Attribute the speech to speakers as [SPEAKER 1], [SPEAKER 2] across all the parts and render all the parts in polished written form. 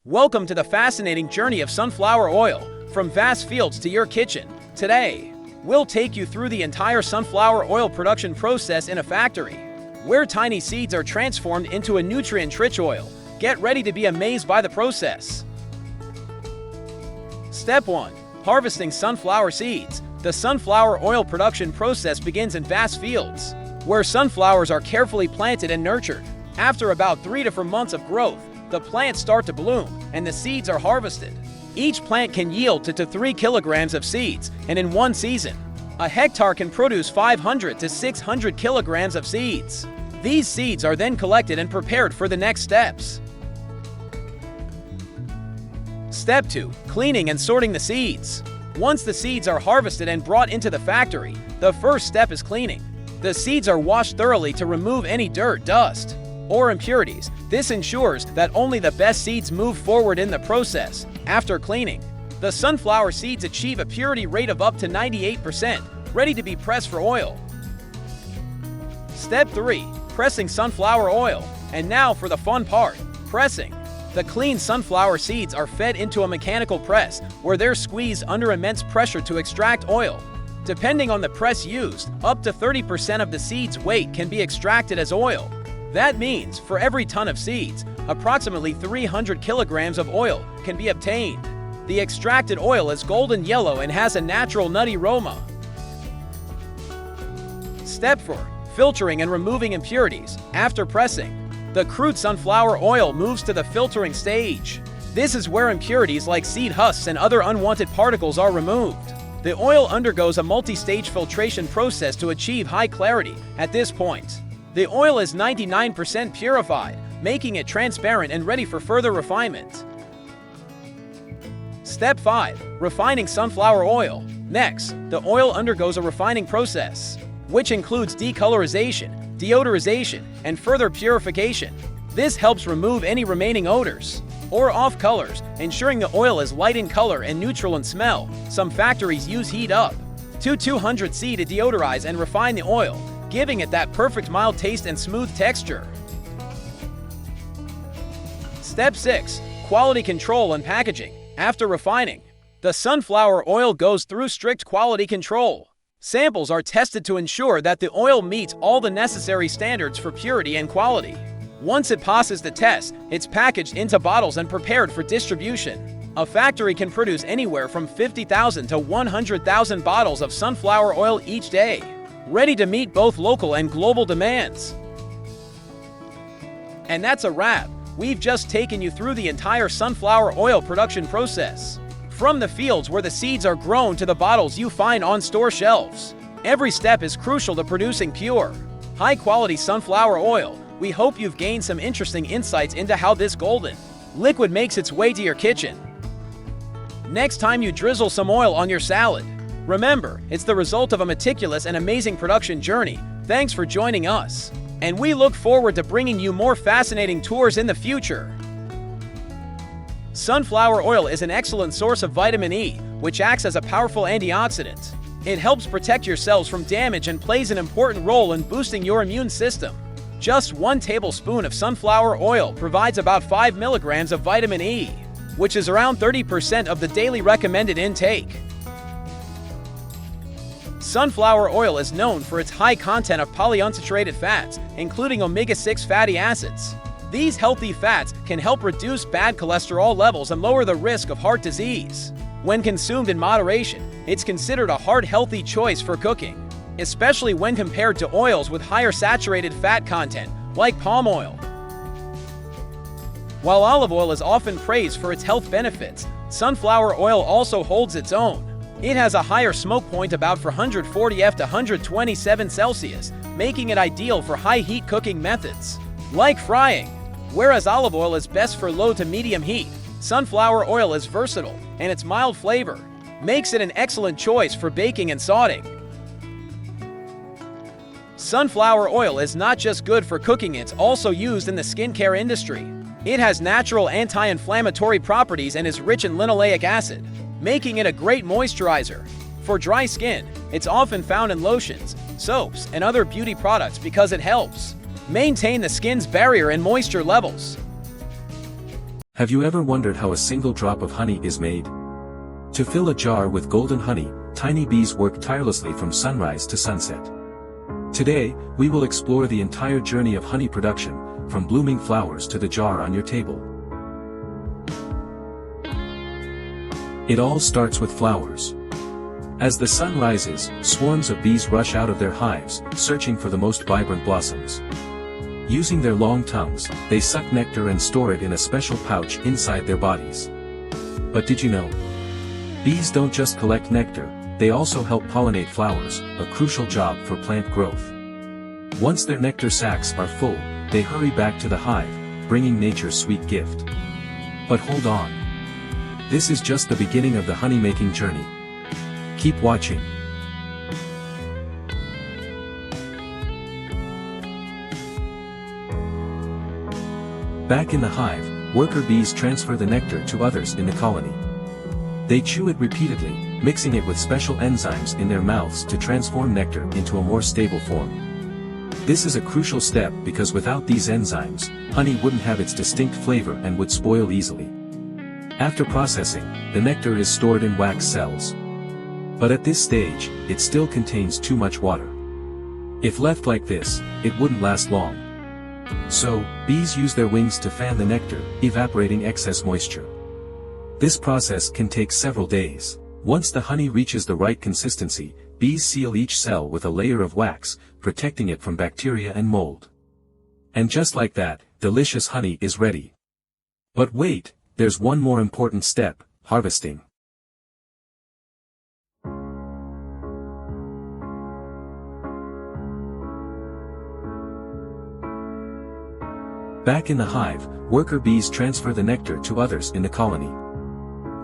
[SPEAKER 1] Welcome to the fascinating journey of sunflower oil, from vast fields to your kitchen. Today, we'll take you through the entire sunflower oil production process in a factory, where tiny seeds are transformed into a nutrient-rich oil. Get ready to be amazed by the process. Step 1. Harvesting sunflower seeds. The sunflower oil production process begins in vast fields, where sunflowers are carefully planted and nurtured. After about 3 to 4 months of growth, the plants start to bloom, and the seeds are harvested. Each plant can yield 2 to 3 kilograms of seeds, and in one season, a hectare can produce 500 to 600 kilograms of seeds. These seeds are then collected and prepared for the next steps. Step 2. Cleaning and sorting the seeds. Once the seeds are harvested and brought into the factory, the first step is cleaning. The seeds are washed thoroughly to remove any dirt, dust, or impurities. This ensures that only the best seeds move forward in the process. After cleaning, the sunflower seeds achieve a purity rate of up to 98%, ready to be pressed for oil. Step 3. Pressing sunflower oil. And now for the fun part, pressing. The clean sunflower seeds are fed into a mechanical press, where they're squeezed under immense pressure to extract oil. Depending on the press used, up to 30% of the seed's weight can be extracted as oil. That means, for every ton of seeds, approximately 300 kilograms of oil can be obtained. The extracted oil is golden yellow and has a natural nutty aroma. Step 4. Filtering and removing impurities. After pressing, the crude sunflower oil moves to the filtering stage. This is where impurities like seed husks and other unwanted particles are removed. The oil undergoes a multi-stage filtration process to achieve high clarity. At this point, the oil is 99% purified, making it transparent and ready for further refinement. Step 5. Refining sunflower oil. Next, the oil undergoes a refining process, which includes decolorization, deodorization, and further purification. This helps remove any remaining odors or off colors, ensuring the oil is light in color and neutral in smell. Some factories use heat up to 200 C to deodorize and refine the oil, giving it that perfect mild taste and smooth texture. Step 6. Quality control and packaging. After refining, the sunflower oil goes through strict quality control. Samples are tested to ensure that the oil meets all the necessary standards for purity and quality. Once it passes the test, it's packaged into bottles and prepared for distribution. A factory can produce anywhere from 50,000 to 100,000 bottles of sunflower oil each day, ready to meet both local and global demands. And that's a wrap. We've just taken you through the entire sunflower oil production process, from the fields where the seeds are grown to the bottles you find on store shelves. Every step is crucial to producing pure, high-quality sunflower oil. We hope you've gained some interesting insights into how this golden liquid makes its way to your kitchen. Next time you drizzle some oil on your salad, remember, it's the result of a meticulous and amazing production journey. Thanks for joining us, and we look forward to bringing you more fascinating tours in the future. Sunflower oil is an excellent source of vitamin E, which acts as a powerful antioxidant. It helps protect your cells from damage and plays an important role in boosting your immune system. Just 1 tablespoon of sunflower oil provides about 5 milligrams of vitamin E, which is around 30% of the daily recommended intake. Sunflower oil is known for its high content of polyunsaturated fats, including omega-6 fatty acids. These healthy fats can help reduce bad cholesterol levels and lower the risk of heart disease. When consumed in moderation, it's considered a heart-healthy choice for cooking, especially when compared to oils with higher saturated fat content, like palm oil. While olive oil is often praised for its health benefits, sunflower oil also holds its own. It has a higher smoke point, about 440 F to 127 Celsius, making it ideal for high-heat cooking methods, like frying. Whereas olive oil is best for low to medium heat, sunflower oil is versatile, and its mild flavor makes it an excellent choice for baking and sautéing. Sunflower oil is not just good for cooking, it's also used in the skincare industry. It has natural anti-inflammatory properties and is rich in linoleic acid, making it a great moisturizer. For dry skin, it's often found in lotions, soaps, and other beauty products because it helps maintain the skin's barrier and moisture levels.
[SPEAKER 2] Have you ever wondered how a single drop of honey is made? To fill a jar with golden honey, tiny bees work tirelessly from sunrise to sunset. Today, we will explore the entire journey of honey production, from blooming flowers to the jar on your table. It all starts with flowers. As the sun rises, swarms of bees rush out of their hives, searching for the most vibrant blossoms. Using their long tongues, they suck nectar and store it in a special pouch inside their bodies. But did you know? Bees don't just collect nectar, they also help pollinate flowers, a crucial job for plant growth. Once their nectar sacs are full, they hurry back to the hive, bringing nature's sweet gift. But hold on. This is just the beginning of the honey-making journey. Keep watching. Back in the hive, worker bees transfer the nectar to others in the colony. They chew it repeatedly, mixing it with special enzymes in their mouths to transform nectar into a more stable form. This is a crucial step because without these enzymes, honey wouldn't have its distinct flavor and would spoil easily. After processing, the nectar is stored in wax cells. But at this stage, it still contains too much water. If left like this, it wouldn't last long. So, bees use their wings to fan the nectar, evaporating excess moisture. This process can take several days. Once the honey reaches the right consistency, bees seal each cell with a layer of wax, protecting it from bacteria and mold. And just like that, delicious honey is ready. But wait, there's one more important step: harvesting. Back in the hive, worker bees transfer the nectar to others in the colony.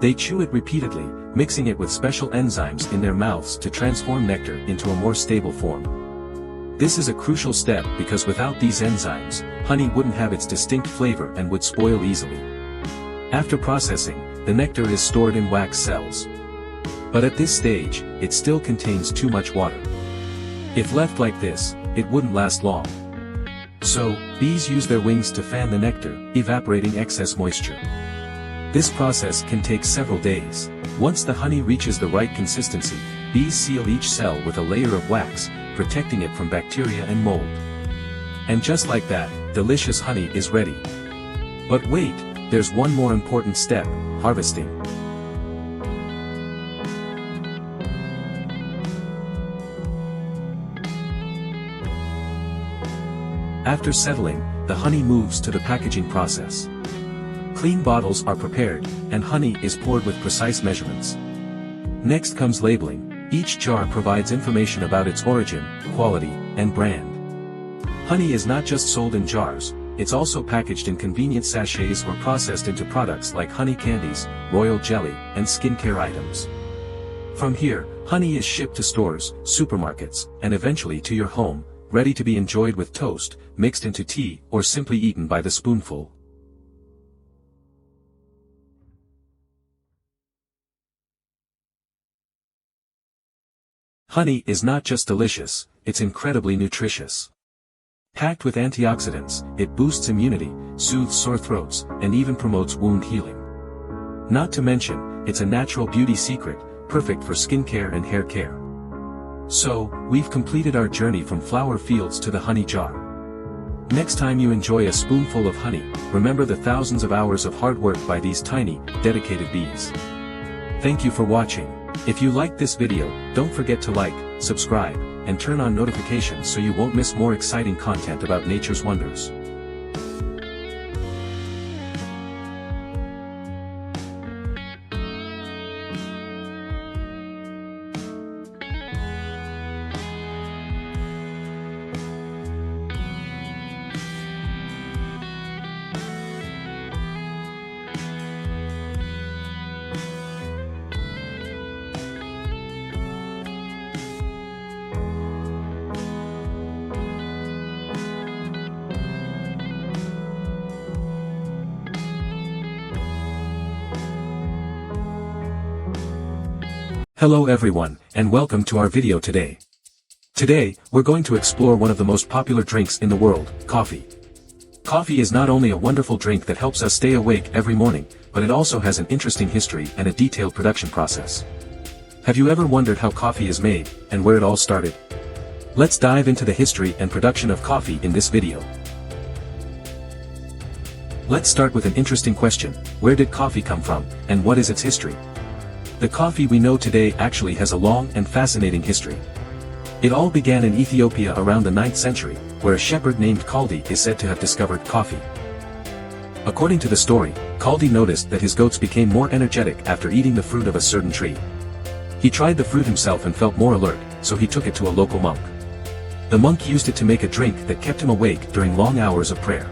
[SPEAKER 2] They chew it repeatedly, mixing it with special enzymes in their mouths to transform nectar into a more stable form. This is a crucial step because without these enzymes, honey wouldn't have its distinct flavor and would spoil easily. After processing, the nectar is stored in wax cells. But at this stage, it still contains too much water. If left like this, it wouldn't last long. So, bees use their wings to fan the nectar, evaporating excess moisture. This process can take several days. Once the honey reaches the right consistency, bees seal each cell with a layer of wax, protecting it from bacteria and mold. And just like that, delicious honey is ready. But wait, there's one more important step: harvesting. After settling, the honey moves to the packaging process. Clean bottles are prepared, and honey is poured with precise measurements. Next comes labeling. Each jar provides information about its origin, quality, and brand. Honey is not just sold in jars, it's also packaged in convenient sachets or processed into products like honey candies, royal jelly, and skincare items. From here, honey is shipped to stores, supermarkets, and eventually to your home, ready to be enjoyed with toast, mixed into tea, or simply eaten by the spoonful. Honey is not just delicious, it's incredibly nutritious. Packed with antioxidants, it boosts immunity, soothes sore throats, and even promotes wound healing. Not to mention, it's a natural beauty secret, perfect for skincare and hair care. So, we've completed our journey from flower fields to the honey jar. Next time you enjoy a spoonful of honey, remember the thousands of hours of hard work by these tiny, dedicated bees. Thank you for watching. If you liked this video, don't forget to like, subscribe, and turn on notifications so you won't miss more exciting content about nature's wonders. Hello everyone, and welcome to our video today. Today, we're going to explore one of the most popular drinks in the world, coffee. Coffee is not only a wonderful drink that helps us stay awake every morning, but it also has an interesting history and a detailed production process. Have you ever wondered how coffee is made, and where it all started? Let's dive into the history and production of coffee in this video. Let's start with an interesting question: where did coffee come from, and what is its history? The coffee we know today actually has a long and fascinating history. It all began in Ethiopia around the 9th century, where a shepherd named Kaldi is said to have discovered coffee. According to the story, Kaldi noticed that his goats became more energetic after eating the fruit of a certain tree. He tried the fruit himself and felt more alert, so he took it to a local monk. The monk used it to make a drink that kept him awake during long hours of prayer.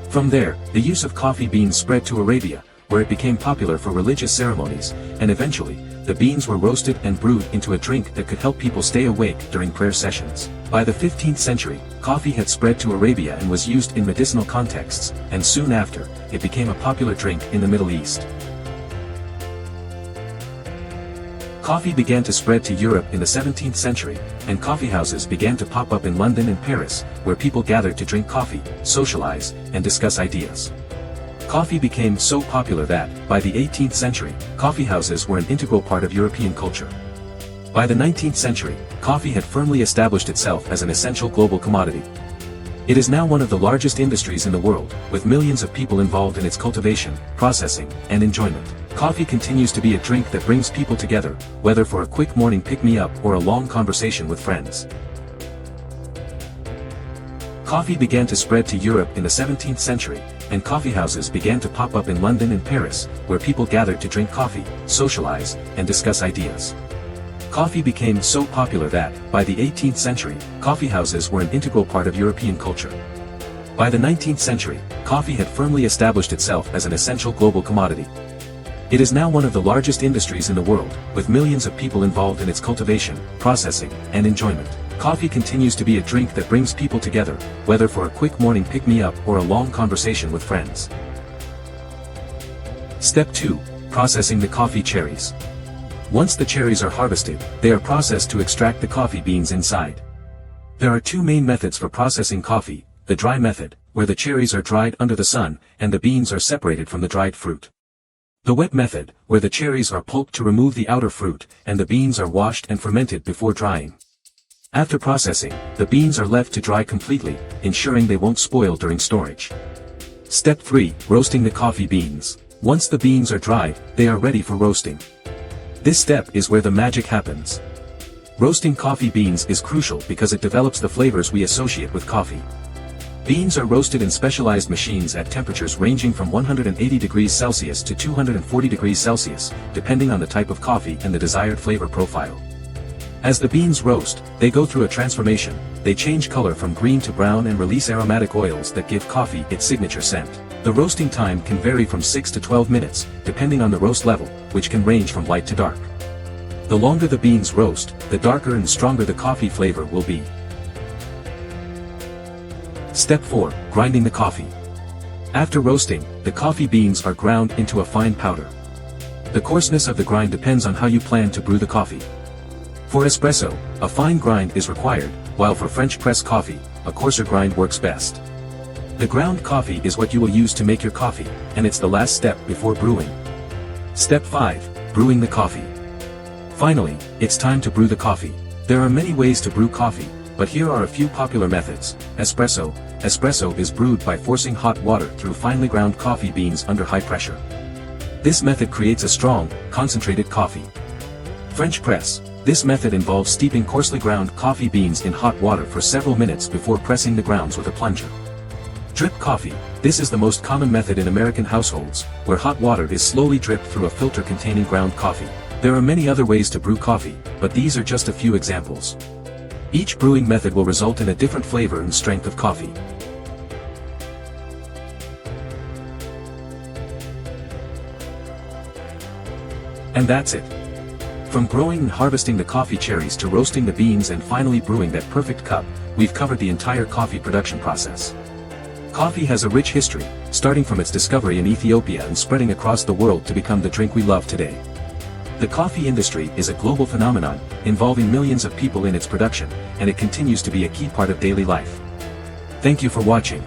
[SPEAKER 2] From there, the use of coffee beans spread to Arabia, where it became popular for religious ceremonies, and eventually, the beans were roasted and brewed into a drink that could help people stay awake during prayer sessions. By the 15th century, coffee had spread to Arabia and was used in medicinal contexts, and soon after, it became a popular drink in the Middle East. Coffee began to spread to Europe in the 17th century, and coffeehouses began to pop up in London and Paris, where people gathered to drink coffee, socialize, and discuss ideas. Coffee became so popular that, by the 18th century, coffeehouses were an integral part of European culture. By the 19th century, coffee had firmly established itself as an essential global commodity. It is now one of the largest industries in the world, with millions of people involved in its cultivation, processing, and enjoyment. Coffee continues to be a drink that brings people together, whether for a quick morning pick-me-up or a long conversation with friends. Coffee began to spread to Europe in the 17th century, and coffeehouses began to pop up in London and Paris, where people gathered to drink coffee, socialize, and discuss ideas. Coffee became so popular that, by the 18th century, coffeehouses were an integral part of European culture. By the 19th century, coffee had firmly established itself as an essential global commodity. It is now one of the largest industries in the world, with millions of people involved in its cultivation, processing, and enjoyment. Coffee continues to be a drink that brings people together, whether for a quick morning pick-me-up or a long conversation with friends. Step 2. Processing the coffee cherries. Once the cherries are harvested, they are processed to extract the coffee beans inside. There are two main methods for processing coffee: the dry method, where the cherries are dried under the sun, and the beans are separated from the dried fruit. The wet method, where the cherries are pulped to remove the outer fruit, and the beans are washed and fermented before drying. After processing, the beans are left to dry completely, ensuring they won't spoil during storage. Step 3. Roasting the coffee beans. Once the beans are dry, they are ready for roasting. This step is where the magic happens. Roasting coffee beans is crucial because it develops the flavors we associate with coffee. Beans are roasted in specialized machines at temperatures ranging from 180 degrees Celsius to 240 degrees Celsius, depending on the type of coffee and the desired flavor profile. As the beans roast, they go through a transformation. They change color from green to brown and release aromatic oils that give coffee its signature scent. The roasting time can vary from 6 to 12 minutes, depending on the roast level, which can range from light to dark. The longer the beans roast, the darker and stronger the coffee flavor will be. Step 4. Grinding the coffee. After roasting, the coffee beans are ground into a fine powder. The coarseness of the grind depends on how you plan to brew the coffee. For espresso, a fine grind is required, while for French press coffee, a coarser grind works best. The ground coffee is what you will use to make your coffee, and it's the last step before brewing. Step 5. Brewing the coffee. Finally, it's time to brew the coffee. There are many ways to brew coffee, but here are a few popular methods. Espresso. Espresso is brewed by forcing hot water through finely ground coffee beans under high pressure. This method creates a strong, concentrated coffee. French press. This method involves steeping coarsely ground coffee beans in hot water for several minutes before pressing the grounds with a plunger. Drip coffee. This is the most common method in American households, where hot water is slowly dripped through a filter containing ground coffee. There are many other ways to brew coffee, but these are just a few examples. Each brewing method will result in a different flavor and strength of coffee. And that's it. From growing and harvesting the coffee cherries to roasting the beans and finally brewing that perfect cup, we've covered the entire coffee production process. Coffee has a rich history, starting from its discovery in Ethiopia and spreading across the world to become the drink we love today. The coffee industry is a global phenomenon, involving millions of people in its production, and it continues to be a key part of daily life. Thank you for watching.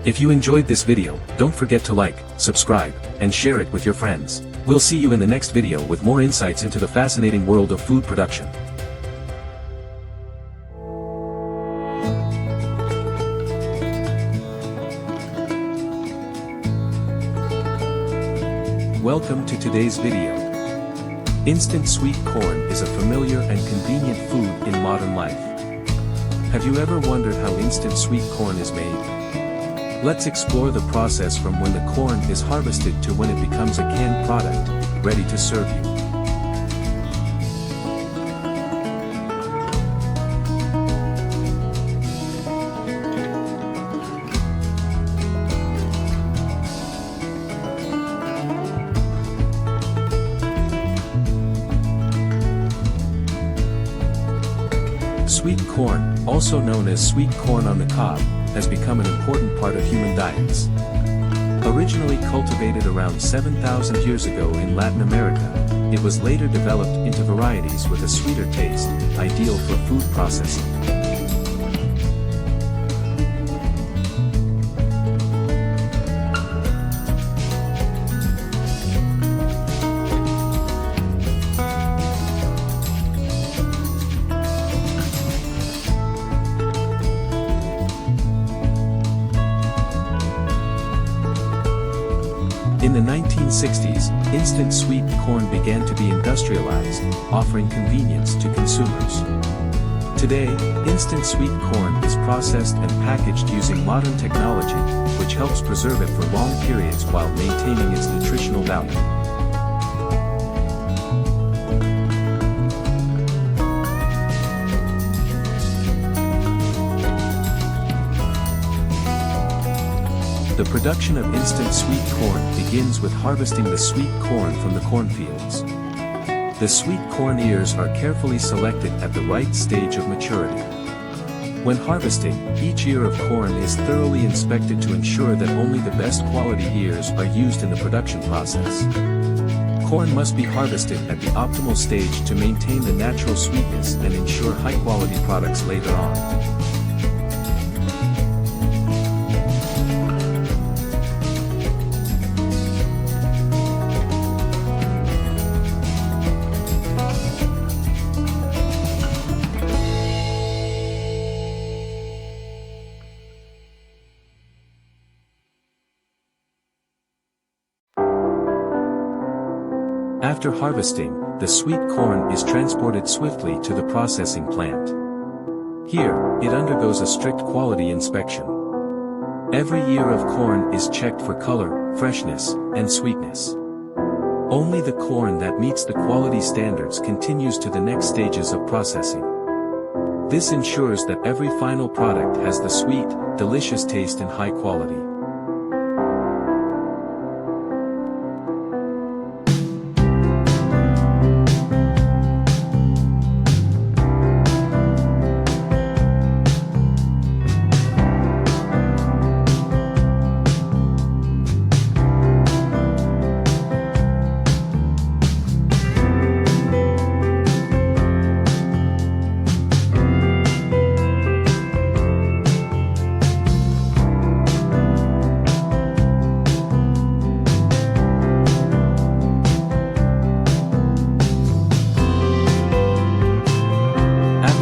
[SPEAKER 2] If you enjoyed this video, don't forget to like, subscribe, and share it with your friends. We'll see you in the next video with more insights into the fascinating world of food production. Welcome to today's video. Instant sweet corn is a familiar and convenient food in modern life. Have you ever wondered how instant sweet corn is made? Let's explore the process from when the corn is harvested to when it becomes a canned product, ready to serve you. Sweet corn, also known as sweet corn on the cob, has become an important part of human diets. Originally cultivated around 7,000 years ago in Latin America, it was later developed into varieties with a sweeter taste, ideal for food processing. In the 1960s, instant sweet corn began to be industrialized, offering convenience to consumers. Today, instant sweet corn is processed and packaged using modern technology, which helps preserve it for long periods while maintaining its nutritional value. The production of instant sweet corn begins with harvesting the sweet corn from the cornfields. The sweet corn ears are carefully selected at the right stage of maturity. When harvesting, each ear of corn is thoroughly inspected to ensure that only the best quality ears are used in the production process. Corn must be harvested at the optimal stage to maintain the natural sweetness and ensure high-quality products later on. After harvesting, the sweet corn is transported swiftly to the processing plant. Here, it undergoes a strict quality inspection. Every ear of corn is checked for color, freshness, and sweetness. Only the corn that meets the quality standards continues to the next stages of processing. This ensures that every final product has the sweet, delicious taste and high quality.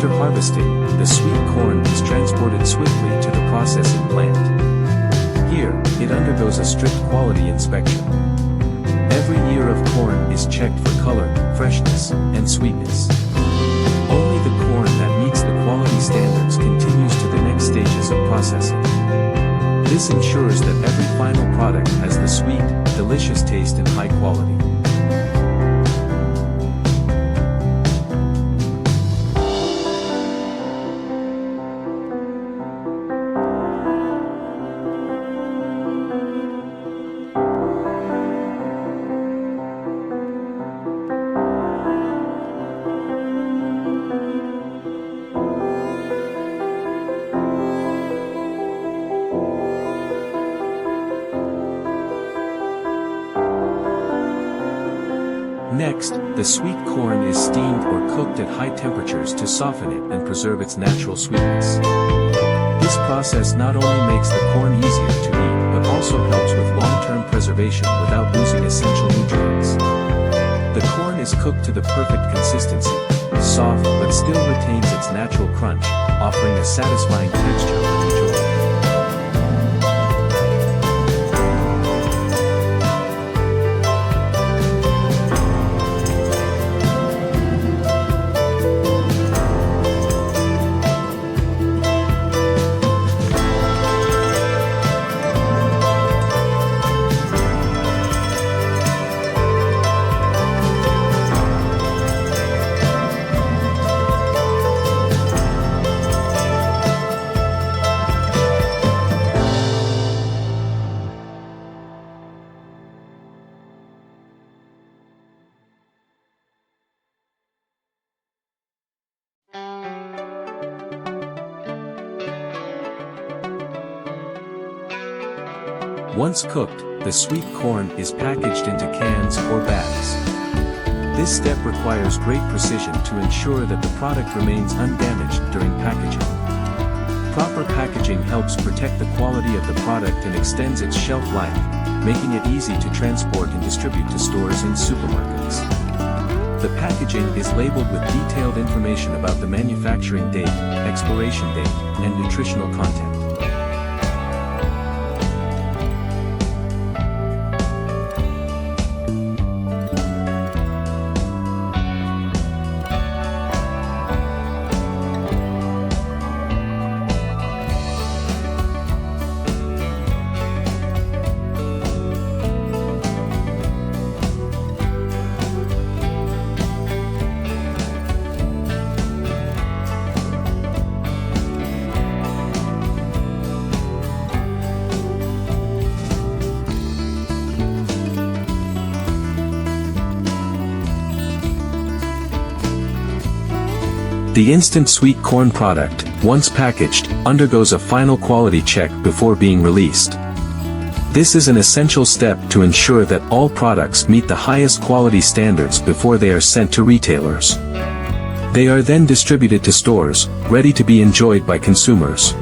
[SPEAKER 2] After harvesting, the sweet corn is transported swiftly to the processing plant. Here, it undergoes a strict quality inspection. Every ear of corn is checked for color, freshness, and sweetness. Only the corn that meets the quality standards continues to the next stages of processing. This ensures that every final product has the sweet, delicious taste and high quality. Next, the sweet corn is steamed or cooked at high temperatures to soften it and preserve its natural sweetness. This process not only makes the corn easier to eat but also helps with long-term preservation without losing essential nutrients. The corn is cooked to the perfect consistency, soft but still retains its natural crunch, offering a satisfying texture to enjoy. Once cooked, the sweet corn is packaged into cans or bags. This step requires great precision to ensure that the product remains undamaged during packaging. Proper packaging helps protect the quality of the product and extends its shelf life, making it easy to transport and distribute to stores and supermarkets. The packaging is labeled with detailed information about the manufacturing date, expiration date, and nutritional content. The instant sweet corn product, once packaged, undergoes a final quality check before being released. This is an essential step to ensure that all products meet the highest quality standards before they are sent to retailers. They are then distributed to stores, ready to be enjoyed by consumers.